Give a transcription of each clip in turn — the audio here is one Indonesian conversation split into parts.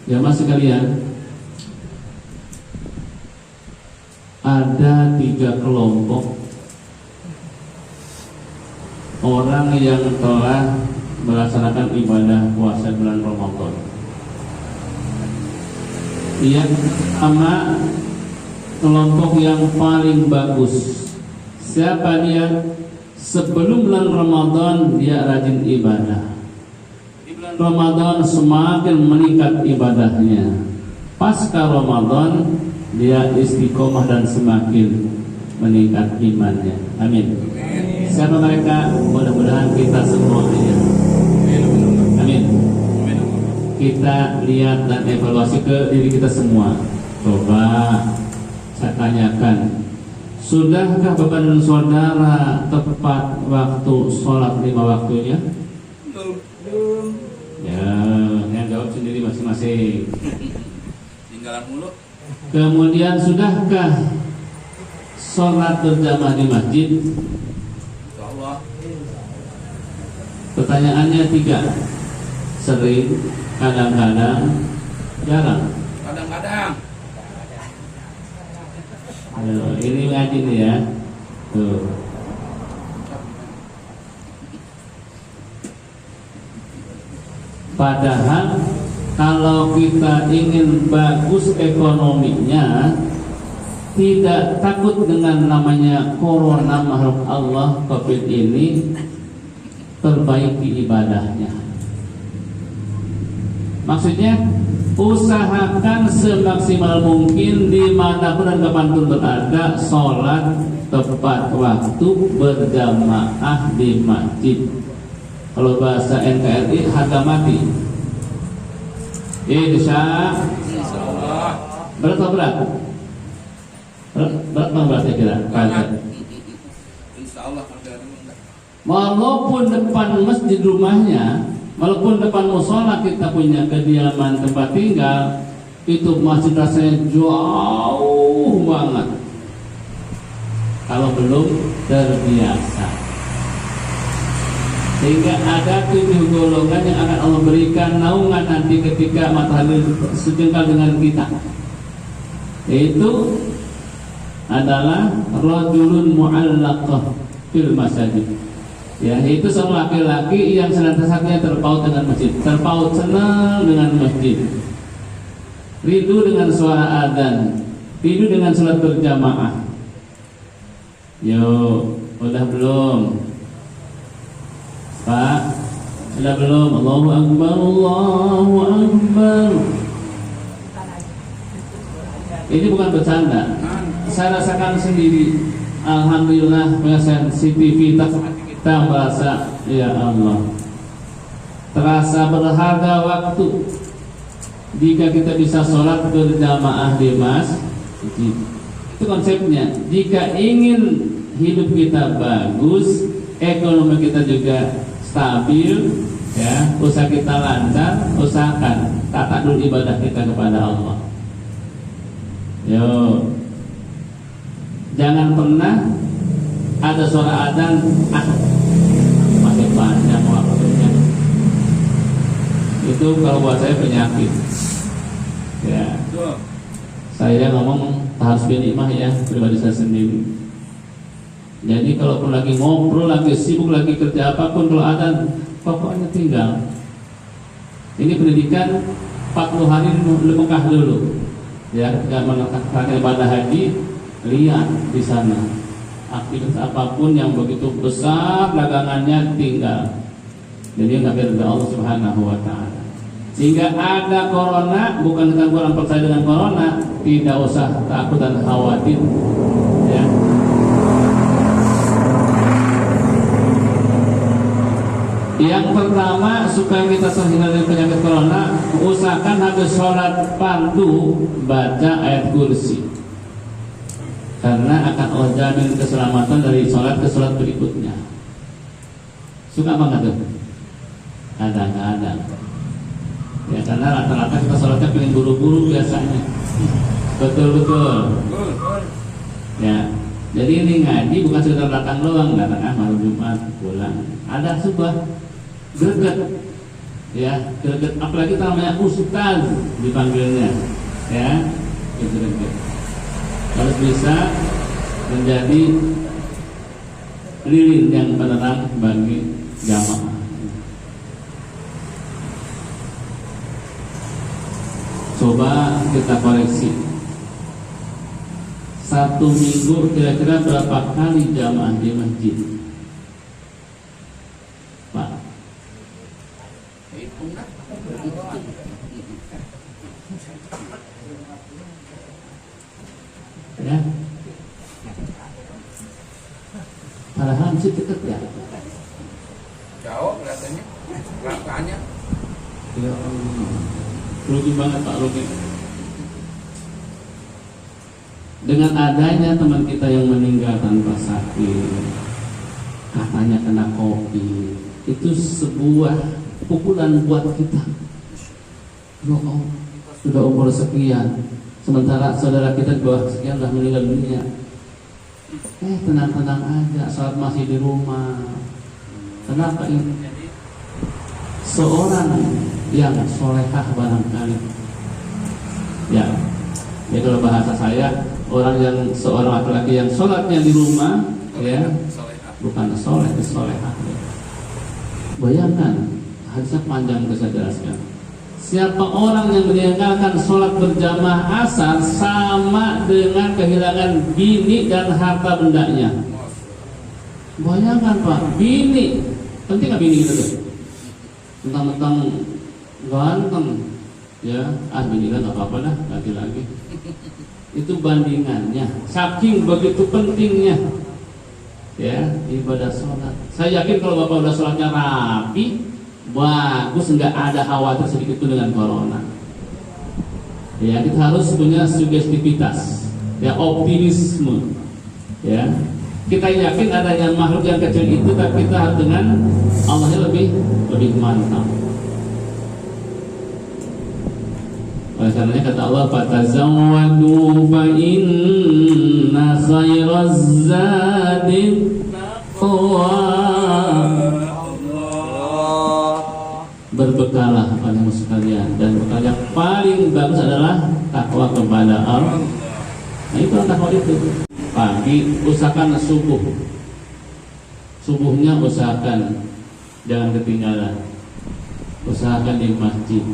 Jamaah sekalian, ada 3 kelompok orang yang telah melaksanakan ibadah puasa bulan Ramadan. Yang pertama, kelompok yang paling bagus. Siapa dia? Sebelum bulan Ramadan dia rajin ibadah. Di bulan Ramadan semakin meningkat ibadahnya. Pasca Ramadan dia istiqomah dan semakin meningkat imannya. Amin. Siapa mereka? Mudah-mudahan kita semuanya. Amin. Kita lihat dan evaluasi ke diri kita semua. Coba saya tanyakan, sudahkah Bapak dan Saudara tepat waktu sholat 5 waktunya? Belum. Ya, yang jawab sendiri masing-masing. Tinggalan mulu. Kemudian sudahkah sholat berjamaah di masjid? Insyaallah. Pertanyaannya 3. Sering, kadang-kadang, jarang. Kadang-kadang. Ini ngaji nih ya. Tuh. Padahal kalau kita ingin bagus ekonominya, tidak takut dengan namanya corona makhluk Allah COVID ini, perbaiki ibadahnya. Maksudnya, usahakan semaksimal mungkin dimanapun dan kapanpun berada, sholat tepat waktu berjamaah di masjid. Kalau bahasa NKRI harga mati. Insyaallah. Berat atau berat? Berat saya kira. Insyaallah enggak. Walaupun depan masjid rumahnya, walaupun depan musola kita punya kediaman tempat tinggal, itu masjid rasanya jauh banget. Kalau belum terbiasa. Sehingga ada 7 golongan yang akan Allah berikan naungan nanti ketika matahari sejengkal dengan kita. Yaitu adalah rajulun mu'allaqah fil masajid. Ya, itu seorang laki-laki yang senantiasa terpaut dengan masjid, terpaut senang dengan masjid, rindu dengan suara adzan, rindu dengan salat berjamaah. Yo, udah belum? Pak, sudah belum? Allahu Akbar, Allahu Akbar. Ini bukan bercanda. Saya rasakan sendiri. Alhamdulillah punya sensitivitas kita merasa, ya Allah, terasa berharga waktu jika kita bisa sholat berjamaah di masjid. Itu konsepnya. Jika ingin hidup kita bagus, ekonomi kita juga stabil, ya, usaha kita lancar, usahakan tata dulu ibadah kita kepada Allah. Yo, jangan pernah ada suara adzan, masih panjang waktunya. Itu kalau buat saya penyakit. Ya, saya ngomong harus binikmah ya, pribadi saya sendiri. Jadi kalaupun lagi ngobrol, lagi sibuk, lagi kerja apapun, kalau adzan pokoknya tinggal. Ini pendidikan 40 hari di Mekah dulu. Ya, ketika melakukan ibadah haji, lihat di sana aktivitas apapun yang begitu besar dagangannya tinggal. Jadi nggak beda Allah Subhanahu Wa Taala. Sehingga ada corona, bukan kita kurang percaya dengan corona, tidak usah takut dan khawatir. Ya. Yang pertama, supaya kita terhindar dari penyakit corona, usahakan habis sholat fardu baca ayat kursi, karena akan Allah jamin keselamatan dari sholat ke sholat berikutnya. Suka banget tuh? Kadang-kadang. Ya, karena rata-rata kita sholatnya pengen buru-buru biasanya. Betul-betul. Ya, jadi ini ngaji bukan sekedar datang doang, datang malam Jumat pulang. Ada sebuah greget, ya, apalagi namanya ustaz dipanggilnya, ya, gitu. Harus bisa menjadi lilin yang penerang bagi jamaah. Coba kita koreksi, satu minggu kira-kira berapa kali jamaah di masjid, Pak? Ya, padahal masih dekat ya. Jauh kelihatannya, belakangnya. Ya Allah, rugi banget Pak, rugi. Dengan adanya teman kita yang meninggal tanpa sakit, katanya kena kopi, itu sebuah pukulan buat kita. Oh, sudah umur sekian, sementara saudara kita di bawah sekian dah meninggal dunia. Tenang-tenang aja, saat masih di rumah. Kenapa ini? Seorang yang solehah barangkali, ya kalau bahasa saya, seorang laki-laki yang sholatnya di rumah, ya, bukan soleh, solehah. Bayangkan, hadisnya panjang saya jelaskan. Siapa orang yang meninggalkan sholat berjamaah asar sama dengan kehilangan bini dan harta bendanya. Bayangkan Pak, bini, penting nggak bini gitu tuh? Mentang-mentang ganteng, ya, bini kan nggak apa-apa dah, laki-laki. Itu bandingannya, saking begitu pentingnya, ya, ibadah sholat. Saya yakin kalau bapak udah sholatnya rapi, bagus, nggak ada khawatir sedikit pun dengan corona. Ya, kita harus punya sugestivitas, ya, optimisme, ya. Kita yakin adanya makhluk yang kecil itu, tapi kita harus dengan Allahnya lebih mantap. Oleh karenanya kata Allah, fatazawwadu fa inna khairaz zadi taqwa. Berbekalah pada sekalian, dan bekal yang paling bagus adalah takwa kepada Allah. Nah, itu takwa itu. Pagi usahakan subuhnya usahakan jangan ketinggalan, usahakan di masjid,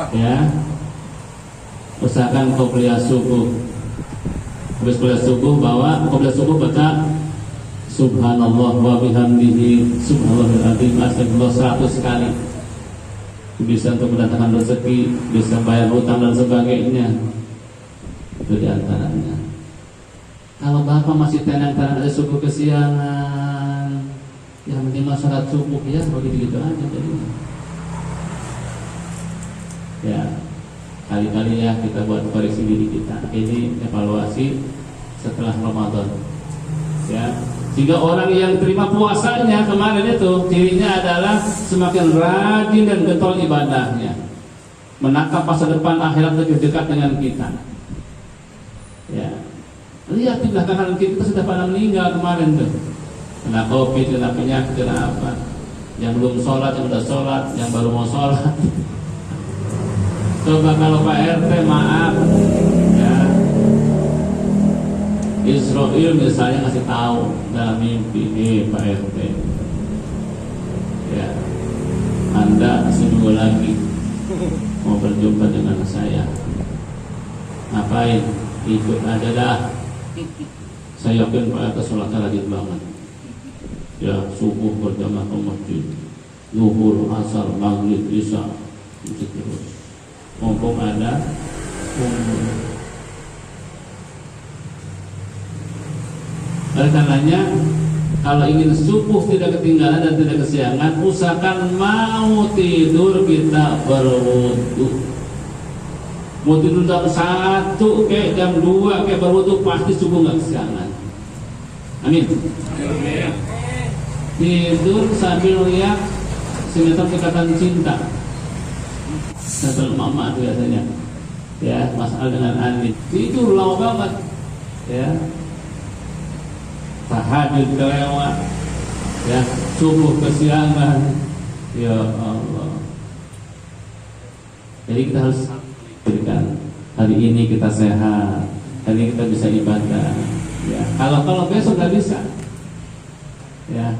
ya, usahakan qobliyah subuh. Habis qobliyah subuh baca subhanallah wa bihamdihi subhanallahil azim astagfirullah 100 kali. Bisa untuk mendatangkan rezeki, bisa bayar hutang dan sebagainya. Itu diantaranya. Kalau bapak masih tenang-tenang aja subuh kesiangan, ya minimal sholat subuh, ya begitu-gitu aja jadinya. Ya, kali-kali ya kita buat koreksi diri kita. Ini evaluasi setelah Ramadan, ya. Sehingga orang yang terima puasanya kemarin itu cirinya adalah semakin rajin dan getol ibadahnya, menatap masa depan akhirat lebih dekat dengan kita. Ya, lihat di belakang kita sudah pada meninggal kemarin tuh, kena COVID, kena penyakit, kena apa. Yang belum sholat, yang udah sholat, yang baru mau sholat. Coba kalau Pak RT maaf, ya, Israel misalnya ngasih tahu dalam mimpi, Pak RT, ya, Anda seminggu lagi mau berjumpa dengan saya. Ngapain? Ikut aja dah. Saya yakin Pak RT sholatnya rajin banget. Ya, subuh berjamaah ke masjid, zuhur, asar, maghrib, isya, masjid terus. Mumpung ada umur. Oleh karenanya, kalau ingin subuh tidak ketinggalan dan tidak kesiangan, usahakan mau tidur kita berwudu. Mau tidur jam 1 kayak jam 2 kayak berwudu, pasti subuh nggak kesiangan. Amin. Tidur sambil lihat sinetron Ikatan Cinta, sinetron mama itu biasanya, ya, Mas Al dengan Andi. Tidur lama banget, ya. Tahajud kelewat, ya, subuh kesiangan, Ya Allah. Jadi kita harus berikan. Hari ini kita sehat, hari ini kita bisa ibadah. Ya, kalau besok nggak bisa, ya,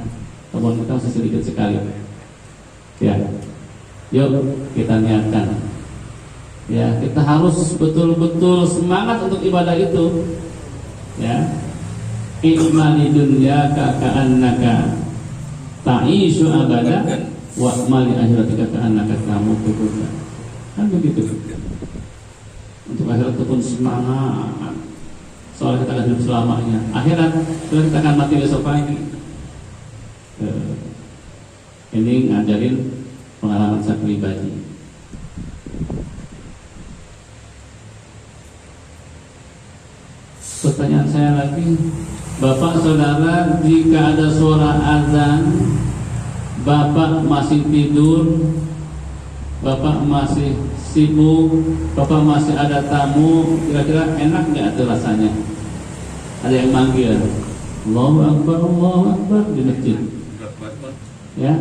teman kita masih sedikit sekali. Ya, yuk kita niatkan. Ya, kita harus betul-betul semangat untuk ibadah itu. Ya, i'mali dunyaka ka'annaka ta'ishu abada wa mali akhiratika ka'annaka tamutu ghada. Kan begitu. Untuk akhirat itu pun semangat. Soalnya kita akan hidup selamanya. Akhirat, soalnya kita akan mati besok pagi. Ini ngajarin pengalaman saya pribadi. Pertanyaan saya lagi, Bapak saudara, jika ada suara azan, Bapak masih tidur, Bapak masih sibuk, Bapak masih ada tamu, kira-kira enak nggak itu rasanya? Ada yang manggil, Allahu Akbar di masjid, ya,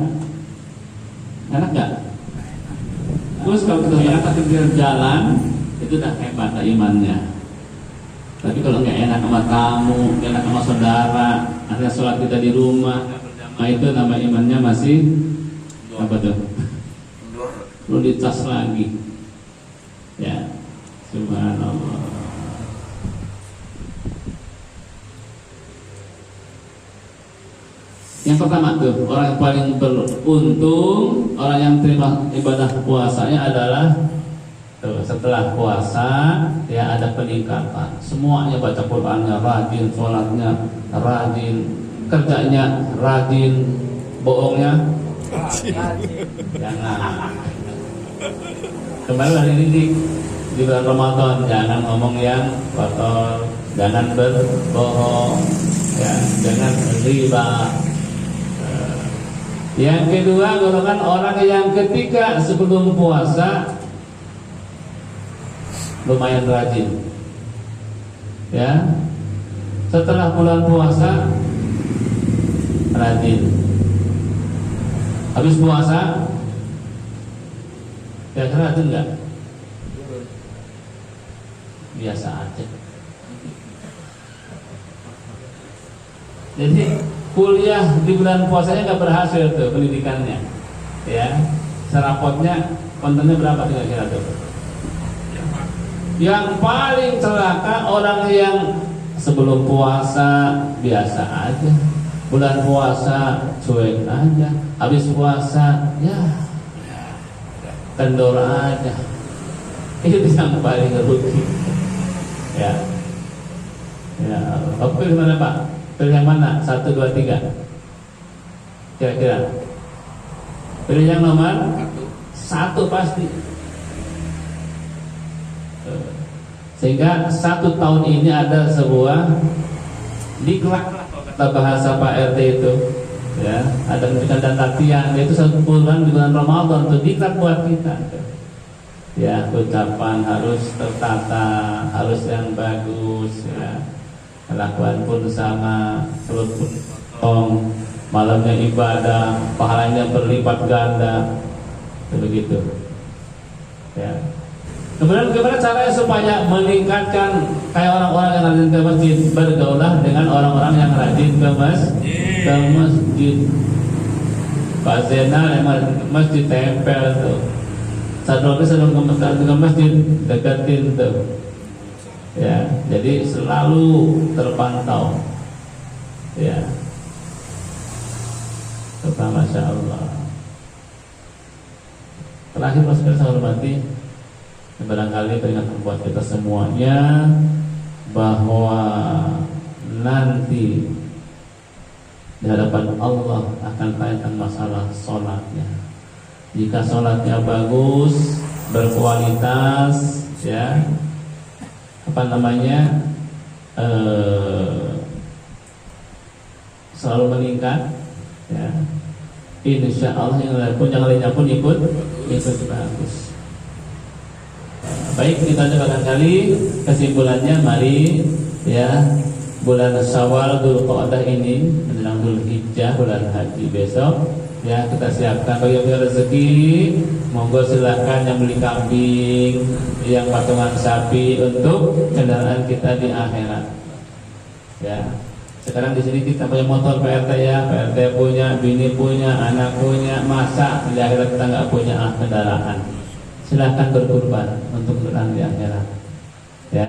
enak nggak? Terus kalau kita enak tapi jalan, itu udah hebat imannya. Tapi kalau nggak enak sama tamu, nggak enak sama saudara, akhirnya sholat kita di rumah, nah itu nama imannya masih apa tuh? Perlu dicas lagi. Ya, subhanallah. Yang pertama tuh, orang yang paling beruntung, orang yang terima ibadah puasanya adalah setelah puasa ya ada peningkatan. Semuanya baca Qur'annya rajin, sholatnya rajin, kerjanya rajin, bohongnya jangan. Kemarin hari ini di bulan Ramadan jangan ngomong yang kotor, jangan berbohong, ya, jangan riba. Yang kedua, golongan orang yang ketika sebelum puasa lumayan rajin, ya. Setelah bulan puasa rajin. Habis puasa kira-kira rajin nggak? Biasa aja. Jadi kuliah di bulan puasanya nggak berhasil tuh pendidikannya, ya. Serapotnya kontennya berapa kira-kira tuh? Yang paling celaka orang yang sebelum puasa biasa aja, bulan puasa cuek aja, habis puasa ya kendor aja. Itu yang paling rugi. Ya, ya. Oke, pilih mana Pak? Pilih yang mana? 1, 2, 3. Kira-kira? Pilih yang nomor 1 pasti. Sehingga 1 tahun ini ada sebuah diklat, kata bahasa Pak RT itu, ya, ada pendidikan dan latihan, yaitu 1 bulan di bulan Ramadan itu diklat buat kita, ya, ucapan harus tertata, harus yang bagus, ya, kelakuan pun sama, perut pun kosong, malamnya ibadah, pahalanya berlipat ganda, begitu, ya. Kemudian gimana caranya supaya meningkatkan kayak orang-orang yang rajin ke masjid, bergaulah dengan orang-orang yang rajin ke masjid. Pak Zainal yang masjid tempel tuh. Satu sedang ke masjid deketin tuh. Ya, jadi selalu terpantau. Ya. Pertama, Masya Allah. Terakhir Mas saya hormati, barangkali peringatan buat kita semuanya bahwa nanti di hadapan Allah akan tanyakan masalah sholatnya. Jika sholatnya bagus, berkualitas, ya, selalu meningkat, ya, insya Allah yang lainnya pun ikut bagus. Baik, kita ada barangkali kesimpulannya, mari ya, bulan Syawal Dzulqa'dah ini menjelang Dzulhijjah, bulan haji besok, Ya, kita siapkan. Bagi yang punya rezeki, monggo silahkan yang beli kambing, yang patungan sapi untuk kendaraan kita di akhirat. Ya, sekarang di sini kita punya motor PRT ya, PRT punya, bini punya, anak punya, masa di akhirat kita nggak punya kendaraan. Silahkan berkorban untuk kendaraan di akhirat. Ya.